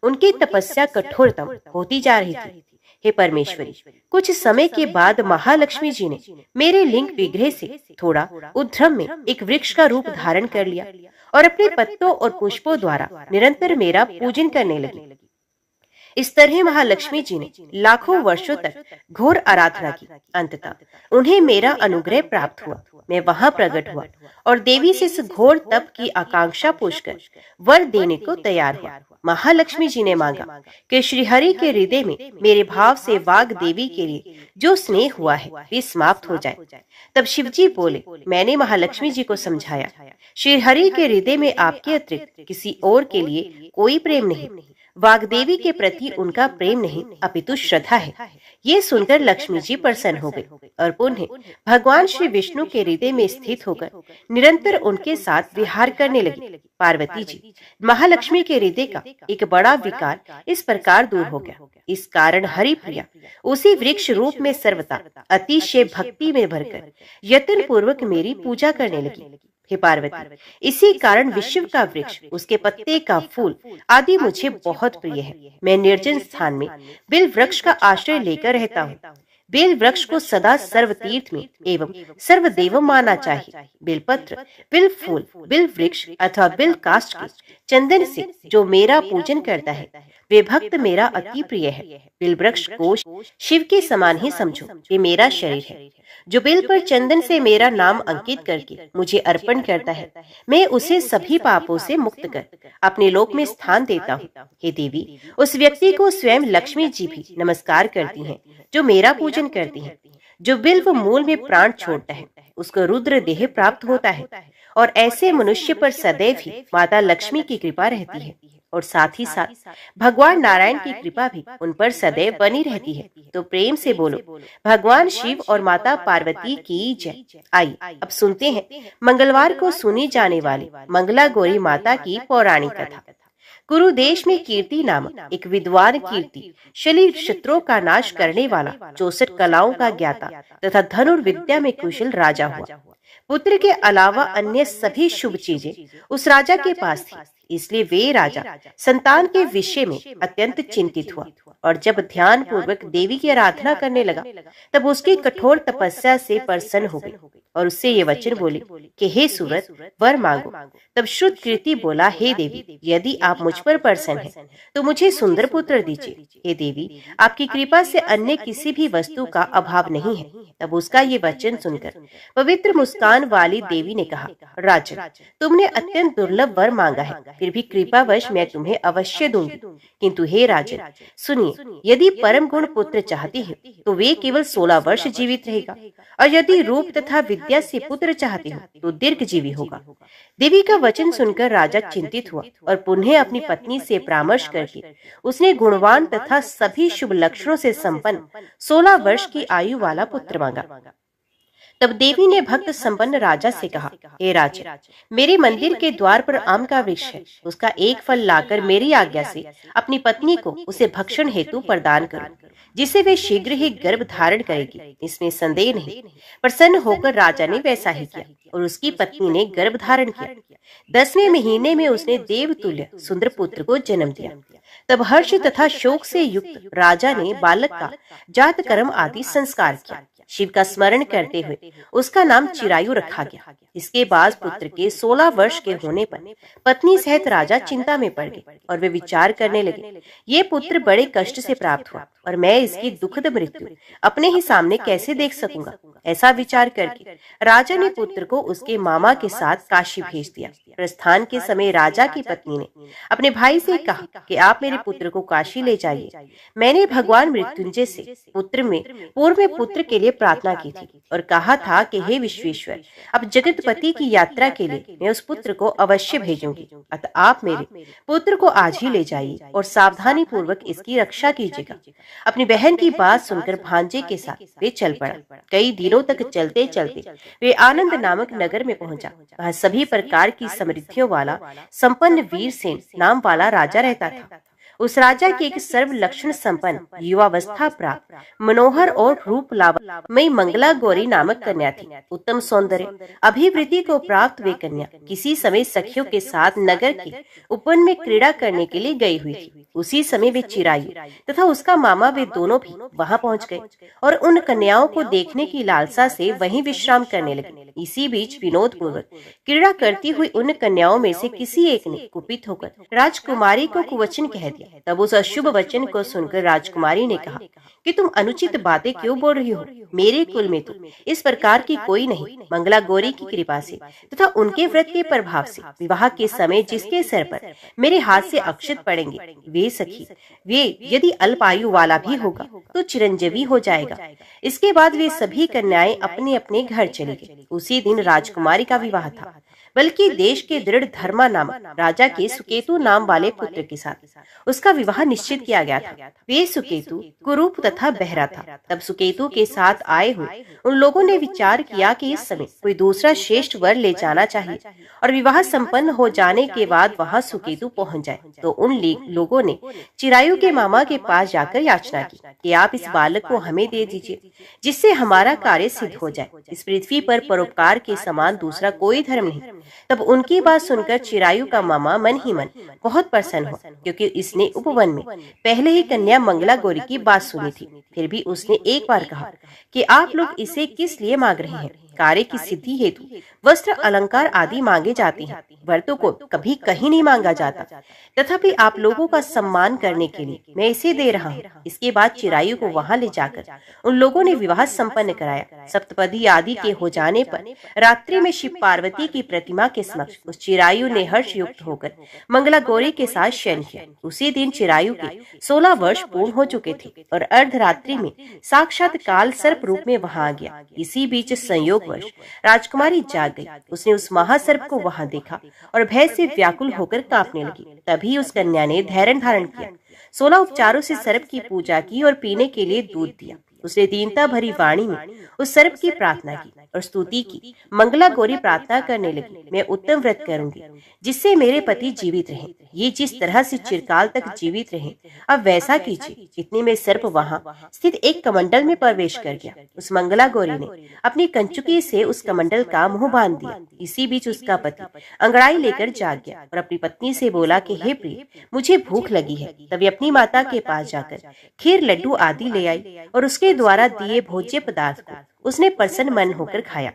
A: उनकी तपस्या कठोरतम होती जा रही थी। हे परमेश्वरी, कुछ समय के बाद महालक्ष्मी जी ने मेरे लिंग विग्रह से थोड़ा उद्धम में एक वृक्ष का रूप धारण कर लिया और अपने पत्तों और पुष्पों द्वारा निरंतर मेरा पूजन करने लगी। इस तरह महालक्ष्मी जी ने लाखों वर्षों तक घोर आराधना की। अंततः उन्हें मेरा अनुग्रह प्राप्त हुआ। मैं वहां प्रकट हुआ और देवी से इस घोर तप की आकांक्षा पूछकर वर देने को तैयार हुआ। महालक्ष्मी जी ने मांगा कि श्री हरि के हृदय में मेरे भाव से वाग देवी के लिए जो स्नेह हुआ है वे समाप्त हो जाए। तब शिवजी बोले, मैंने महालक्ष्मी जी को समझाया, श्री हरि के हृदय में आपके अतिरिक्त किसी और के लिए कोई प्रेम नहीं। वाग्देवी के प्रति उनका प्रेम नहीं अपितु श्रद्धा है। ये सुनकर लक्ष्मी जी प्रसन्न हो गई और पुनः भगवान श्री विष्णु के हृदय में स्थित होकर निरंतर उनके साथ विहार करने लगी। पार्वती जी, महालक्ष्मी के हृदय का एक बड़ा विकार इस प्रकार दूर हो गया। इस कारण हरिप्रिया उसी वृक्ष रूप में सर्वथा अतिशय भक्ति में भरकर यत्न पूर्वक मेरी पूजा करने लगी। हे पार्वती, इसी कारण विश्व का वृक्ष, उसके पत्ते का फूल आदि मुझे बहुत प्रिय है। मैं निर्जन स्थान में बिल वृक्ष का आश्रय लेकर रहता हूँ। बेल वृक्ष को सदा सर्व तीर्थ में एवं सर्वदेव माना चाहिए। बेलपत्र, बिल फूल, बिल वृक्ष अथवा बिल काष्ठ के चंदन से जो मेरा पूजन करता है वे भक्त मेरा अति प्रिय है। बिल वृक्ष को शिव के समान ही समझो, ये मेरा शरीर है। जो बिल पर चंदन से मेरा नाम अंकित करके मुझे अर्पण करता है, मैं उसे सभी पापों से मुक्त कर अपने लोक में स्थान देता हूँ। हे देवी, उस व्यक्ति को स्वयं लक्ष्मी जी भी नमस्कार करती हैं, जो मेरा पूजन करती हैं। जो बिल्व मूल में प्राण छोड़ता है उसको रुद्र देह प्राप्त होता है, और ऐसे मनुष्य पर सदैव ही माता लक्ष्मी की कृपा रहती है, और साथ ही साथ भगवान नारायण की कृपा भी उन पर सदैव बनी रहती है। तो प्रेम से बोलो, भगवान शिव और माता पार्वती की जय। आइए अब सुनते हैं मंगलवार को सुनी जाने वाली मंगला गौरी माता की पौराणिक कथा। कुरु देश में कीर्ति नामक एक विद्वान कीर्ति शली शत्रुओं का नाश करने वाला 64 कलाओं का ज्ञाता तथा धनुर्विद्या में कुशल राजा हुआ। पुत्र के अलावा अन्य सभी शुभ चीजें उस राजा के पास थी, इसलिए वे राजा संतान के विषय में अत्यंत चिंतित हुआ, और जब ध्यान पूर्वक देवी की आराधना करने लगा तब उसकी कठोर तपस्या से प्रसन्न हो गई और उससे ये वचन बोले कि हे सुव्रत, वर मांगो। तब श्रुत कीर्ति बोला, हे देवी, यदि आप मुझ पर प्रसन्न हैं तो मुझे सुंदर पुत्र दीजिए। हे देवी, आपकी कृपा से अन्य किसी भी वस्तु का अभाव नहीं है। तब उसका ये वचन सुनकर पवित्र मुस्कान वाली देवी ने कहा, राजन, तुमने अत्यंत दुर्लभ वर मांगा है, फिर भी कृपावश मैं तुम्हें अवश्य दूंगी। किंतु हे राजन, सुनिए, यदि परम गुण पुत्र चाहती है तो वे केवल 16 वर्ष जीवित रहेगा, और यदि रूप तथा विद्या से पुत्र चाहती हो तो दीर्घ जीवी होगा। देवी का वचन सुनकर राजा चिंतित हुआ और पुनः अपनी पत्नी से परामर्श करके उसने गुणवान तथा सभी शुभ लक्षणों से संपन्न 16 वर्ष की आयु वाला पुत्र मांगा। तब देवी ने भक्त संपन्न राजा से कहा, हे राजा, मेरे मंदिर के द्वार पर आम का वृक्ष है, उसका एक फल लाकर मेरी आज्ञा से अपनी पत्नी को उसे भक्षण हेतु प्रदान करो, जिसे वे शीघ्र ही गर्भ धारण करेगी, इसमें संदेह नहीं। प्रसन्न होकर राजा ने वैसा ही किया और उसकी पत्नी ने गर्भ धारण किया। 10वें महीने में उसने देवतुल्य सुंदर पुत्र को जन्म दिया। तब हर्ष तथा शोक से युक्त राजा ने बालक का जात कर्म आदि संस्कार किया। शिव का स्मरण करते हुए उसका नाम चिरायु रखा गया। इसके बाद पुत्र के 16 वर्ष के होने पर पत्नी सहित राजा चिंता में पड़ गए और वे विचार करने लगे, ये पुत्र बड़े कष्ट से प्राप्त हुआ और मैं इसकी दुखद मृत्यु अपने ही सामने कैसे देख सकूंगा। ऐसा विचार करके राजा ने पुत्र को उसके मामा के साथ काशी भेज दिया। प्रस्थान के समय राजा की पत्नी ने अपने भाई से कहा कि आप मेरे पुत्र को काशी ले जाइए। मैंने भगवान मृत्युंजय से पूर्व में पुत्र के लिए प्रार्थना की थी और कहा था कि हे विश्वेश्वर, अब जगतपति की यात्रा के लिए मैं उस पुत्र को अवश्य भेजूंगी, अतः आप मेरे पुत्र को आज ही ले जाइए और सावधानी पूर्वक इसकी रक्षा कीजिएगा। अपनी बहन की बात सुनकर भांजे के साथ वे चल पड़ा। कई दिनों तक चलते चलते वे आनंद नामक नगर में पहुंचा। वहाँ सभी प्रकार की समृद्धियों वाला संपन्न वीरसेन नाम वाला राजा रहता था। उस राजा की एक सर्व लक्षण संपन्न युवावस्था प्राप्त मनोहर और रूप लावण्यमयी मंगला गौरी नामक कन्या थी। उत्तम सौंदर्य अभिवृद्धि को प्राप्त वे कन्या किसी समय सखियों के साथ नगर के उपवन में क्रीड़ा करने के लिए गई हुई थी। उसी समय वे चिरायु तथा उसका मामा वे दोनों भी वहां पहुंच गए और उन कन्याओं को देखने की लालसा से वहीं विश्राम करने लगे। इसी बीच विनोद पूर्वक क्रीड़ा करती हुई उन कन्याओं में से किसी एक ने कुपित होकर राजकुमारी को कुवचन कह दिया। तब उस अशुभ वचन को सुनकर राजकुमारी ने कहा कि तुम अनुचित बातें क्यों बोल रही हो? मेरे कुल में तो इस प्रकार की कोई नहीं। मंगला गौरी की कृपा से तथा उनके व्रत के प्रभाव से विवाह के समय जिसके सिर पर मेरे हाथ से अक्षत पड़ेंगे वे सखी, वे यदि अल्प आयु वाला भी होगा तो चिरंजीवी हो जाएगा। इसके बाद वे सभी कन्याएं अपने अपने घर चली गई। उसी दिन राजकुमारी का विवाह था। बल्कि देश के दृढ़ धर्मा नामक राजा के सुकेतु नाम वाले पुत्र के साथ उसका विवाह निश्चित किया गया था। वे सुकेतु कुरूप तथा बहरा था। तब सुकेतु के साथ आए हुए उन लोगों ने विचार किया कि इस समय कोई दूसरा श्रेष्ठ वर ले जाना चाहिए और विवाह संपन्न हो जाने के बाद वहां सुकेतु पहुंच जाए। तो उन लोगों ने चिरायु के मामा के पास जाकर याचना की कि आप इस बालक को हमें दे दीजिए, जिससे हमारा कार्य सिद्ध हो जाए। इस पृथ्वी पर परोपकार के समान दूसरा कोई धर्म नहीं। तब उनकी बात सुनकर चिरायु का मामा मन ही मन बहुत प्रसन्न हुआ, क्योंकि इसने उपवन में पहले ही कन्या मंगला गौरी की बात सुनी थी। फिर भी उसने एक बार कहा कि आप लोग इसे किस लिए मांग रहे हैं? कार्य की सिद्धि हेतु वस्त्र अलंकार आदि मांगे जाते हैं, व्रतों को कभी कहीं नहीं मांगा जाता। तथापि आप लोगों का सम्मान करने के लिए मैं इसे दे रहा हूँ। इसके बाद चिरायु को वहां ले जाकर उन लोगों ने विवाह संपन्न कराया। सप्तपदी आदि के हो जाने पर रात्रि में शिव पार्वती की प्रतिमा के समक्ष उस चिरायु ने हर्ष युक्त होकर मंगला गौरी के साथ शयन किया। उसी दिन चिरायु के 16 वर्ष पूर्ण हो चुके थे और अर्धरात्रि में साक्षात काल सर्प रूप में वहां आ गया। इसी बीच संयोग राजकुमारी जाग गई। उसने उस महासर्प को वहां देखा और भय से व्याकुल होकर कांपने लगी। तभी उस कन्या ने धैर्य धारण किया, 16 उपचारों से सर्प की पूजा की और पीने के लिए दूध दिया। उसने दीनता भरी वाणी में उस सर्प की प्रार्थना की और स्तुति की। मंगला गौरी प्रार्थना करने लगी, मैं उत्तम व्रत करूंगी जिससे मेरे पति जीवित रहें। ये जिस तरह से चिरकाल तक जीवित रहें, अब वैसा कीजिए। इतने में सर्प वहां स्थित एक कमंडल में प्रवेश कर गया। उस मंगला गौरी ने अपनी कंचुकी से उस कमंडल का मुंह बांध दिया। इसी बीच उसका पति अंगड़ाई लेकर जाग गया और अपनी पत्नी से बोला कि हे प्रिय, मुझे भूख लगी है। तभी अपनी माता के पास जाकर खीर लड्डू आदि ले आई और उसके द्वारा दिए भोज्य पदार्थ को उसने प्रसन्न मन होकर खाया।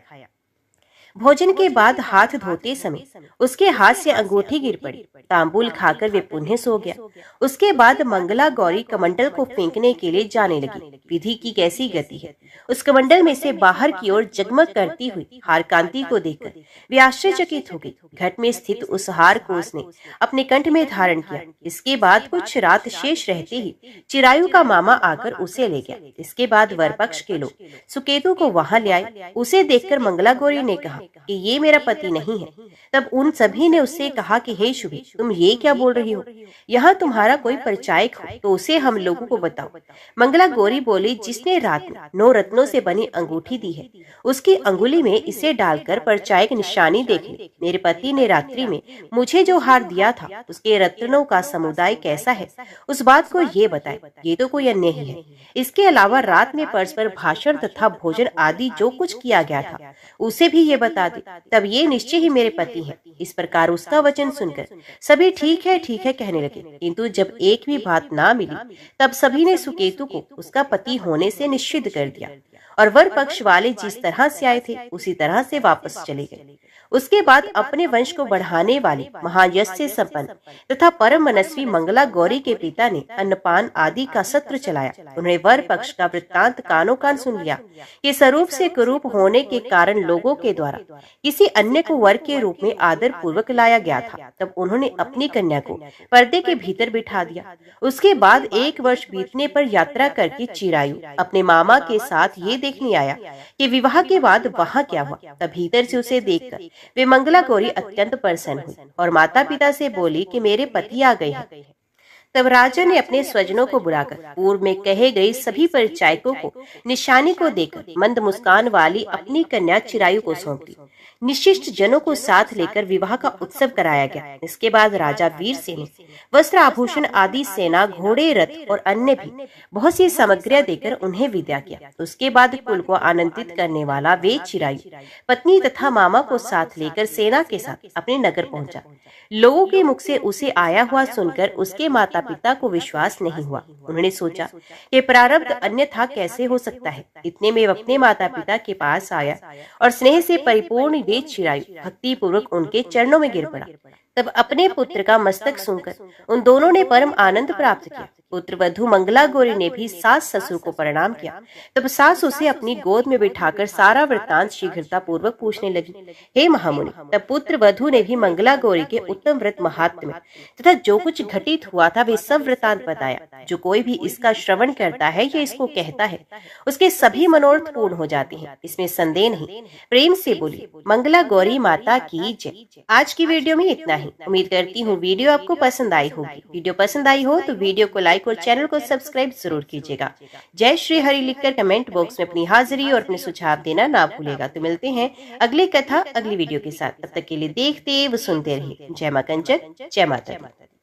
A: भोजन के बाद हाथ धोते समय उसके हाथ से अंगूठी गिर पड़ी। तांबूल खाकर वे पुनः सो गया। उसके बाद मंगला गौरी कमंडल को फेंकने के लिए जाने लगी। विधि की कैसी गति है! उस कमंडल में से बाहर की ओर जगमग करती हुई हार कांति को देखकर वे आश्चर्यचकित हो गई। घट में स्थित उस हार को उसने अपने कंठ में धारण किया। इसके बाद कुछ रात शेष रहते ही चिरायु का मामा आकर उसे ले गया। इसके बाद वर पक्ष के लोग सुकेतु को वहां ले आए। उसे देखकर मंगला गौरी ने कहा कि ये मेरा पति नहीं है। तब उन सभी ने उससे कहा कि हे शुभे, तुम ये क्या बोल रही हो? यहाँ तुम्हारा कोई परिचायक हो तो उसे हम लोगों को बताओ। मंगला गौरी बोली, जिसने रात में 9 रत्नों से बनी अंगूठी दी है, उसकी अंगुली में इसे डालकर परिचायक निशानी देख ले। मेरे पति ने रात्रि में मुझे जो हार दिया था उसके रत्नों का समुदाय कैसा है, उस बात को ये बताए। ये तो कोई अन्य ही है। इसके अलावा रात में परस्पर भाषण तथा भोजन आदि जो कुछ किया गया था उसे भी ये बता दे, तब ये निश्चय ही मेरे पति हैं। इस प्रकार उसका वचन सुनकर सभी ठीक है कहने लगे। किंतु जब एक भी बात ना मिली तब सभी ने सुकेतु को उसका पति होने से निश्चित कर दिया और वर पक्ष वाले जिस तरह से आए थे उसी तरह से वापस चले गए। उसके बाद अपने वंश को बढ़ाने वाले महायश से संपन्न तथा परम मनस्वी मंगला गौरी के पिता ने अन्नपान आदि का सत्र चलाया। उन्होंने वर पक्ष का वृत्तांत कानों कान सुन लिया कि स्वरूप से कुरूप होने के कारण लोगों के द्वारा किसी अन्य को वर के रूप में आदर पूर्वक लाया गया था। तब उन्होंने अपनी कन्या को पर्दे के भीतर बिठा दिया। उसके बाद 1 वर्ष बीतने पर यात्रा करके चिरायु अपने मामा के साथ ये देखने आया कि विवाह के बाद वहाँ क्या हुआ। तब भीतर से उसे देखकर वे मंगला गौरी अत्यंत प्रसन्न हुई और माता पिता से बोली कि मेरे पति आ गए हैं। तब राजा ने अपने स्वजनों को बुलाकर पूर्व में कहे गए सभी परिचायकों को निशानी को देकर मंद मुस्कान वाली अपनी कन्या चिरायु को सौंप दी। निशिष्ट जनों को साथ लेकर विवाह का उत्सव कराया गया। इसके बाद राजा वीर सेन ने वस्त्र आभूषण आदि सेना, घोड़े, रथ और अन्य भी बहुत सी सामग्रियां देकर उन्हें विदा किया। उसके बाद कुल को आनंदित करने वाला वे चिरायु पत्नी तथा मामा को साथ लेकर सेना के साथ अपने नगर पहुंचा। लोगों के मुख से उसे आया हुआ सुनकर उसके माता पिता को विश्वास नहीं हुआ। उन्होंने सोचा कि प्रारब्ध अन्यथा कैसे हो सकता है। इतने में अपने माता पिता के पास आया और स्नेह से परिपूर्ण वे चिरायु भक्ति पूर्वक उनके चरणों में गिर पड़ा। तब अपने पुत्र का मस्तक सुनकर उन दोनों ने परम आनंद प्राप्त किया। पुत्र वधू मंगला गौरी ने भी सास ससुर को प्रणाम किया। तब सास उसे अपनी गोद में बिठाकर सारा वृत्तांत शीघ्रता पूर्वक पूछने लगी। हे महामुनि, तब पुत्र वधू ने भी मंगला गौरी के उत्तम व्रत महात्म्य तथा जो कुछ घटित हुआ था वे सब वृत्तांत बताया। जो कोई भी इसका श्रवण करता है या इसको कहता है उसके सभी मनोरथ पूर्ण हो जाते हैं, इसमें संदेह नहीं। प्रेम से बोली मंगला गौरी माता की जय। आज की वीडियो में इतना ही। उम्मीद करती हूँ वीडियो आपको पसंद आई होगी। वीडियो पसंद आई हो तो वीडियो को लाइक और चैनल को सब्सक्राइब जरूर कीजिएगा। जय श्री हरि लिखकर कमेंट बॉक्स में अपनी हाजिरी और अपने सुझाव देना ना भूलेगा। तो मिलते हैं अगली कथा अगली वीडियो के साथ। तब तक के लिए देखते व सुनते रहिए। जय मां कंचक, जय माता दी।